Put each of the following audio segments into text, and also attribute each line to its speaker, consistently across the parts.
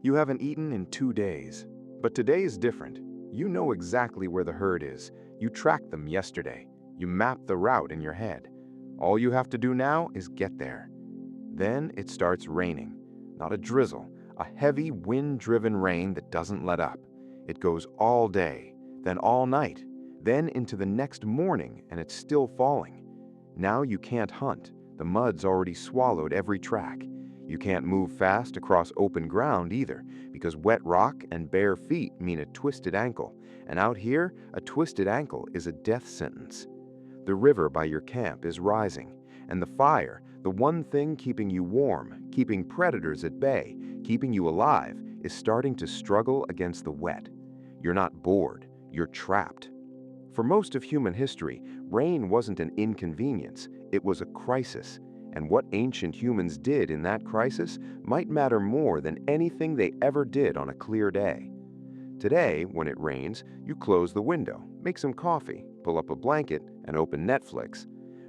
Speaker 1: You haven't eaten in 2 days. But today is different. You know exactly where the herd is. You tracked them yesterday. You mapped the route in your head. All you have to do now is get there. Then it starts raining. Not a drizzle, a heavy wind-driven rain that doesn't let up. It goes all day, then all night, then into the next morning, and it's still falling. Now you can't hunt. The mud's already swallowed every track. You can't move fast across open ground either, because wet rock and bare feet mean a twisted ankle, and out here, a twisted ankle is a death sentence. The river by your camp is rising, and the fire, the one thing keeping you warm, keeping predators at bay, keeping you alive, is starting to struggle against the wet. You're not bored, you're trapped. For most of human history, rain wasn't an inconvenience, it was a crisis. And what ancient humans did in that crisis might matter more than anything they ever did on a clear day. Today, when it rains, you close the window, make some coffee, pull up a blanket, and open Netflix.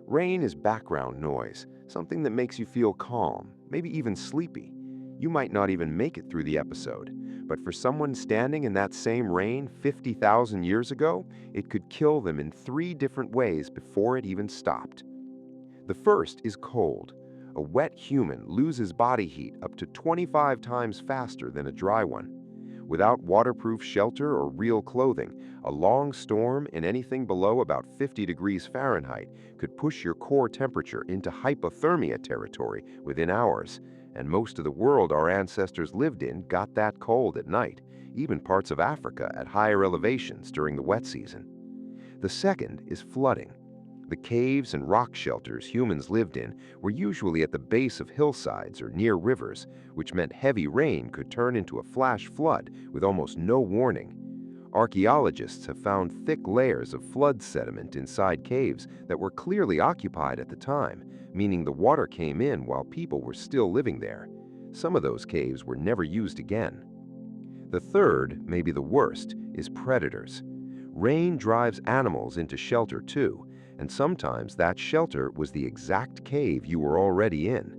Speaker 1: Rain is background noise, something that makes you feel calm, maybe even sleepy. You might not even make it through the episode, but for someone standing in that same rain 50,000 years ago, it could kill them in 3 different ways before it even stopped. The first is cold. A wet human loses body heat up to 25 times faster than a dry one. Without waterproof shelter or real clothing, a long storm in anything below about 50 degrees Fahrenheit could push your core temperature into hypothermia territory within hours, and most of the world our ancestors lived in got that cold at night, even parts of Africa at higher elevations during the wet season. The second is flooding. The caves and rock shelters humans lived in were usually at the base of hillsides or near rivers, which meant heavy rain could turn into a flash flood with almost no warning. Archaeologists have found thick layers of flood sediment inside caves that were clearly occupied at the time, meaning the water came in while people were still living there. Some of those caves were never used again. The third, maybe the worst, is predators. Rain drives animals into shelter too, and sometimes that shelter was the exact cave you were already in.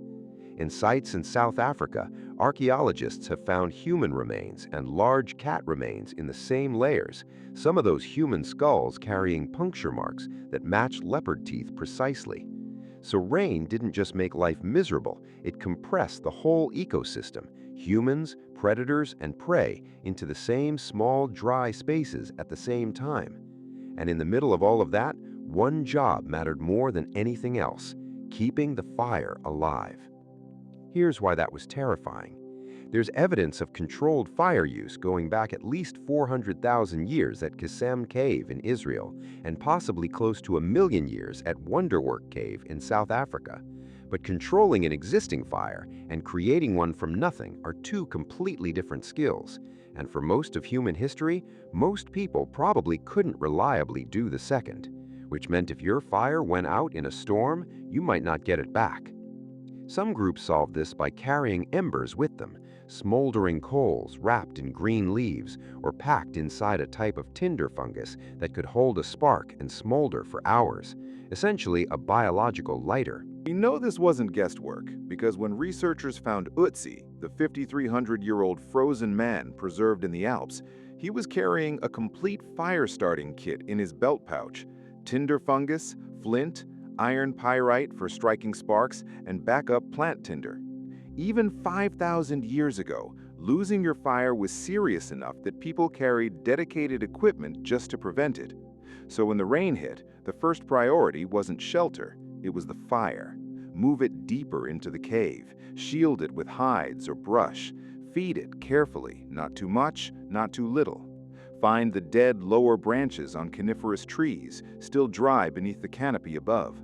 Speaker 1: In sites in South Africa, archaeologists have found human remains and large cat remains in the same layers, some of those human skulls carrying puncture marks that match leopard teeth precisely. So rain didn't just make life miserable, it compressed the whole ecosystem, humans, predators, and prey, into the same small, dry spaces at the same time. And in the middle of all of that, one job mattered more than anything else: keeping the fire alive. Here's why that was terrifying. There's evidence of controlled fire use going back at least 400,000 years at Qasem Cave in Israel, and possibly close to 1,000,000 years at Wonderwork Cave in South Africa. But controlling an existing fire and creating one from nothing are 2 completely different skills. And for most of human history, most people probably couldn't reliably do the second, which meant if your fire went out in a storm, you might not get it back. Some groups solved this by carrying embers with them, smoldering coals wrapped in green leaves or packed inside a type of tinder fungus that could hold a spark and smolder for hours, essentially a biological lighter.
Speaker 2: We know this wasn't guesswork because when researchers found Ötzi, the 5,300-year-old frozen man preserved in the Alps, he was carrying a complete fire-starting kit in his belt pouch: tinder fungus, flint, iron pyrite for striking sparks, and backup plant tinder. Even 5,000 years ago, losing your fire was serious enough that people carried dedicated equipment just to prevent it. So when the rain hit, the first priority wasn't shelter, it was the fire. Move it deeper into the cave, shield it with hides or brush, feed it carefully, not too much, not too little. Find the dead lower branches on coniferous trees, still dry beneath the canopy above.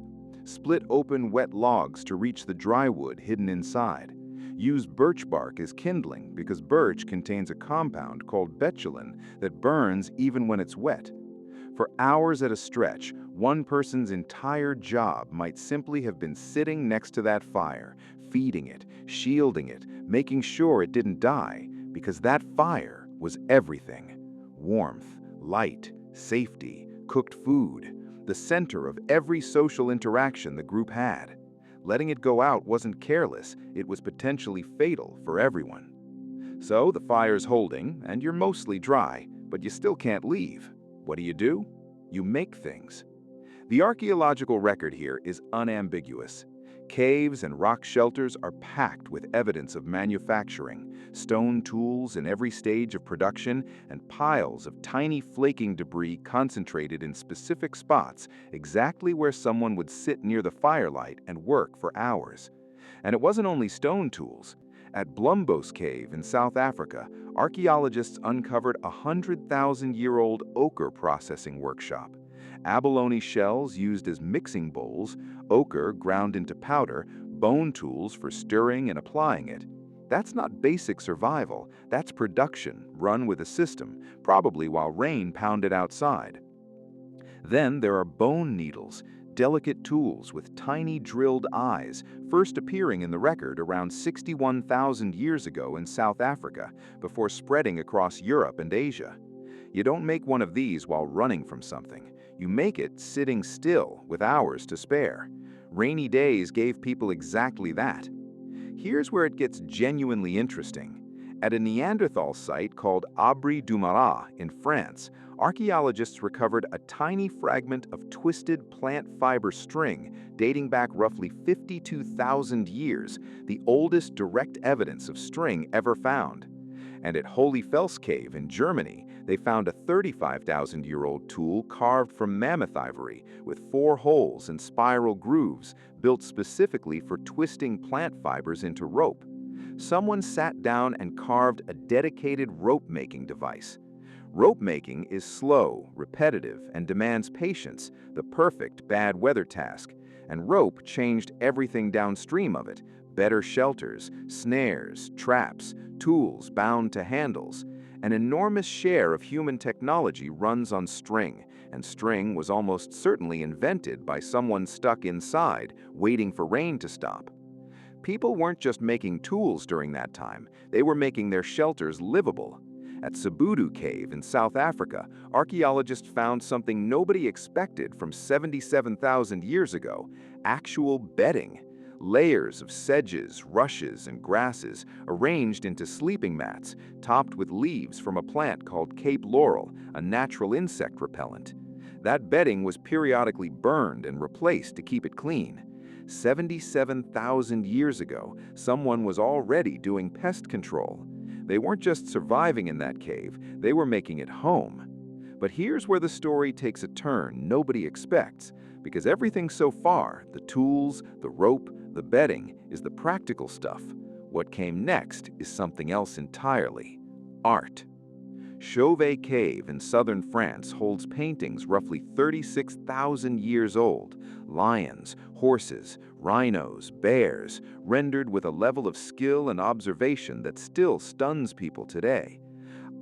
Speaker 2: Split open wet logs to reach the dry wood hidden inside. Use birch bark as kindling because birch contains a compound called betulin that burns even when it's wet. For hours at a stretch, one person's entire job might simply have been sitting next to that fire, feeding it, shielding it, making sure it didn't die, because that fire was everything. Warmth, light, safety, cooked food, the center of every social interaction the group had. Letting it go out wasn't careless, it was potentially fatal for everyone. So the fire's holding, and you're mostly dry, but you still can't leave. What do? You make things. The archaeological record here is unambiguous. Caves and rock shelters are packed with evidence of manufacturing, stone tools in every stage of production, and piles of tiny flaking debris concentrated in specific spots, exactly where someone would sit near the firelight and work for hours. And it wasn't only stone tools. At Blombos Cave in South Africa, archaeologists uncovered a 100,000-year-old ochre processing workshop. Abalone shells used as mixing bowls, ochre ground into powder, bone tools for stirring and applying it. That's not basic survival, that's production, run with a system, probably while rain pounded outside. Then there are bone needles, delicate tools with tiny drilled eyes, first appearing in the record around 61,000 years ago in South Africa, before spreading across Europe and Asia. You don't make one of these while running from something. You make it sitting still with hours to spare. Rainy days gave people exactly that. Here's where it gets genuinely interesting. At a Neanderthal site called Abri du Marat in France, archaeologists recovered a tiny fragment of twisted plant fiber string dating back roughly 52,000 years, the oldest direct evidence of string ever found. And at Holy Fels Cave in Germany, they found a 35,000-year-old tool carved from mammoth ivory with 4 holes and spiral grooves built specifically for twisting plant fibers into rope. Someone sat down and carved a dedicated rope-making device. Rope-making is slow, repetitive, and demands patience, the perfect bad weather task. And rope changed everything downstream of it: better shelters, snares, traps, tools bound to handles. An enormous share of human technology runs on string, and string was almost certainly invented by someone stuck inside, waiting for rain to stop. People weren't just making tools during that time, they were making their shelters livable. At Sabudu Cave in South Africa, archaeologists found something nobody expected from 77,000 years ago: actual bedding. Layers of sedges, rushes, and grasses arranged into sleeping mats, topped with leaves from a plant called Cape Laurel, a natural insect repellent. That bedding was periodically burned and replaced to keep it clean. 77,000 years ago, someone was already doing pest control. They weren't just surviving in that cave, they were making it home. But here's where the story takes a turn nobody expects, because everything so far, the tools, the rope, the bedding, is the practical stuff. What came next is something else entirely: art. Chauvet Cave in southern France holds paintings roughly 36,000 years old. Lions, horses, rhinos, bears, rendered with a level of skill and observation that still stuns people today.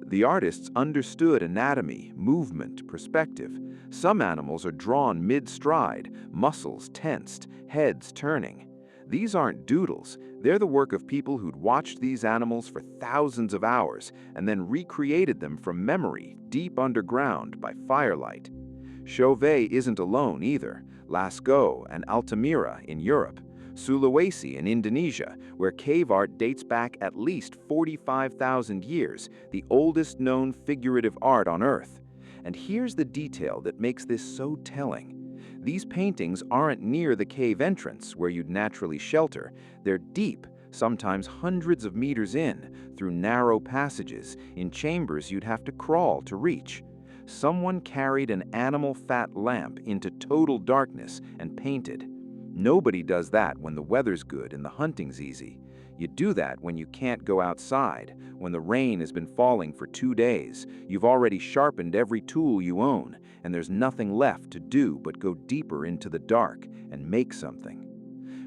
Speaker 2: The artists understood anatomy, movement, perspective. Some animals are drawn mid-stride, muscles tensed, heads turning. These aren't doodles, they're the work of people who'd watched these animals for thousands of hours and then recreated them from memory deep underground by firelight. Chauvet isn't alone either. Lascaux and Altamira in Europe, Sulawesi in Indonesia, where cave art dates back at least 45,000 years, the oldest known figurative art on Earth. And here's the detail that makes this so telling. These paintings aren't near the cave entrance, where you'd naturally shelter. They're deep, sometimes hundreds of meters in, through narrow passages, in chambers you'd have to crawl to reach. Someone carried an animal fat lamp into total darkness and painted. Nobody does that when the weather's good and the hunting's easy. You do that when you can't go outside, when the rain has been falling for 2 days, you've already sharpened every tool you own, and there's nothing left to do but go deeper into the dark and make something.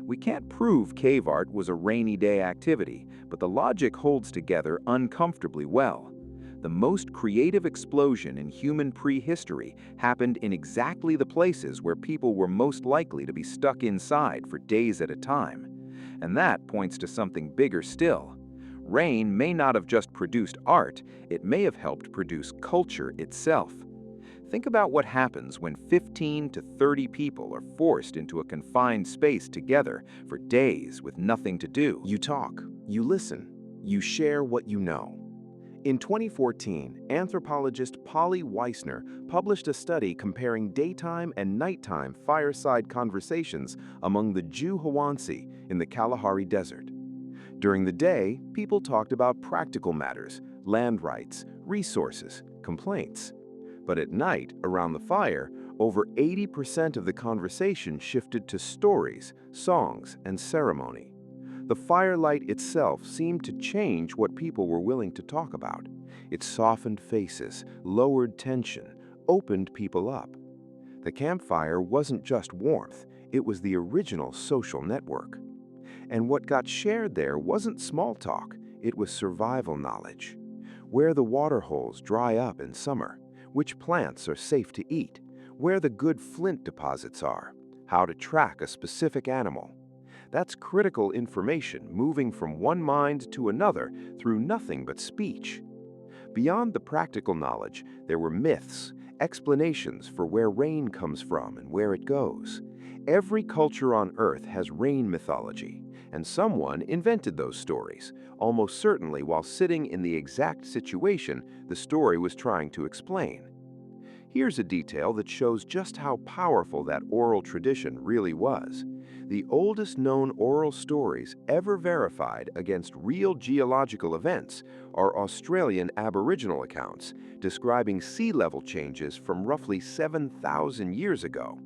Speaker 2: We can't prove cave art was a rainy day activity, but the logic holds together uncomfortably well. The most creative explosion in human prehistory happened in exactly the places where people were most likely to be stuck inside for days at a time. And that points to something bigger still. Rain may not have just produced art, it may have helped produce culture itself. Think about what happens when 15 to 30 people are forced into a confined space together for days with nothing to do. You talk, you listen, You share what you know. In 2014, anthropologist Polly Weissner published a study comparing daytime and nighttime fireside conversations among the Jew-Hawansi in the Kalahari Desert. During the day, people talked about practical matters, land rights, resources, complaints. But at night, around the fire, over 80% of the conversation shifted to stories, songs, and ceremony. The firelight itself seemed to change what people were willing to talk about. It softened faces, lowered tension, opened people up. The campfire wasn't just warmth, it was the original social network. And what got shared there wasn't small talk, it was survival knowledge. Where the water holes dry up in summer, which plants are safe to eat, where the good flint deposits are, how to track a specific animal. That's critical information moving from one mind to another through nothing but speech. Beyond the practical knowledge, there were myths, explanations for where rain comes from and where it goes. Every culture on Earth has rain mythology, and someone invented those stories, almost certainly while sitting in the exact situation the story was trying to explain. Here's a detail that shows just how powerful that oral tradition really was. The oldest known oral stories ever verified against real geological events are Australian Aboriginal accounts describing sea level changes from roughly 7,000 years ago.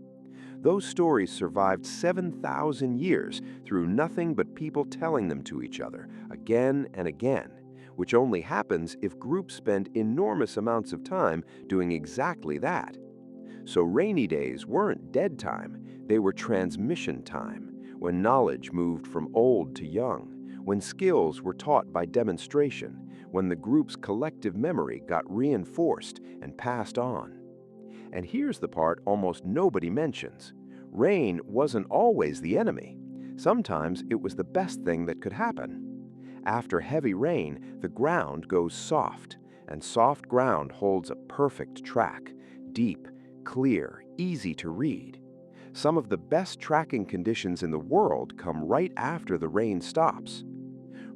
Speaker 2: Those stories survived 7,000 years through nothing but people telling them to each other again and again, which only happens if groups spend enormous amounts of time doing exactly that. So rainy days weren't dead time, they were transmission time, when knowledge moved from old to young, when skills were taught by demonstration, when the group's collective memory got reinforced and passed on. And here's the part almost nobody mentions. Rain wasn't always the enemy. Sometimes it was the best thing that could happen. After heavy rain, the ground goes soft, and soft ground holds a perfect track, deep, clear, easy to read. Some of the best tracking conditions in the world come right after the rain stops.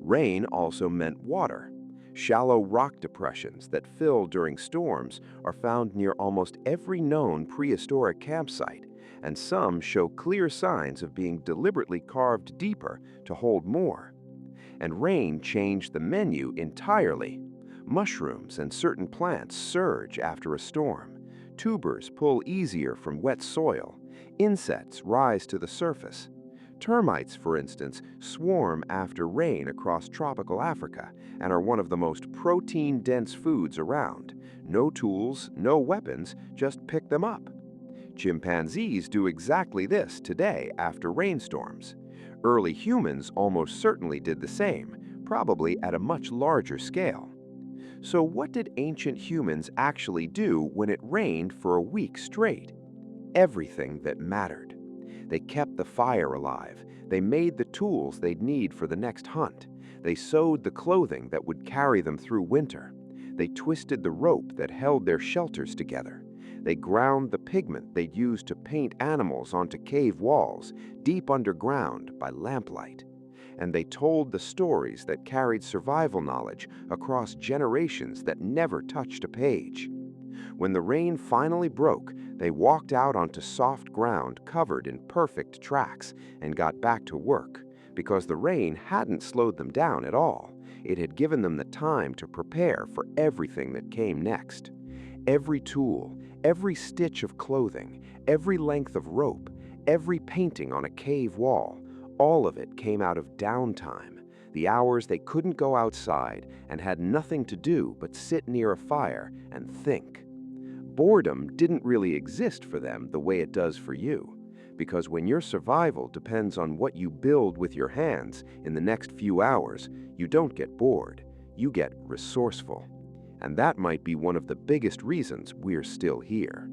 Speaker 2: Rain also meant water. Shallow rock depressions that fill during storms are found near almost every known prehistoric campsite, and some show clear signs of being deliberately carved deeper to hold more. And rain changed the menu entirely. Mushrooms and certain plants surge after a storm. Tubers pull easier from wet soil. Insects rise to the surface. Termites, for instance, swarm after rain across tropical Africa and are one of the most protein-dense foods around. No tools, no weapons, just pick them up. Chimpanzees do exactly this today after rainstorms. Early humans almost certainly did the same, probably at a much larger scale. So what did ancient humans actually do when it rained for a week straight? Everything that mattered. They kept the fire alive. They made the tools they'd need for the next hunt. They sewed the clothing that would carry them through winter. They twisted the rope that held their shelters together. They ground the pigment they'd use to paint animals onto cave walls, deep underground by lamplight. And they told the stories that carried survival knowledge across generations that never touched a page. When the rain finally broke, they walked out onto soft ground covered in perfect tracks and got back to work, because the rain hadn't slowed them down at all. It had given them the time to prepare for everything that came next. Every tool, every stitch of clothing, every length of rope, every painting on a cave wall, all of it came out of downtime, the hours they couldn't go outside and had nothing to do but sit near a fire and think. Boredom didn't really exist for them the way it does for you, because when your survival depends on what you build with your hands in the next few hours, you don't get bored, you get resourceful. And that might be one of the biggest reasons we're still here.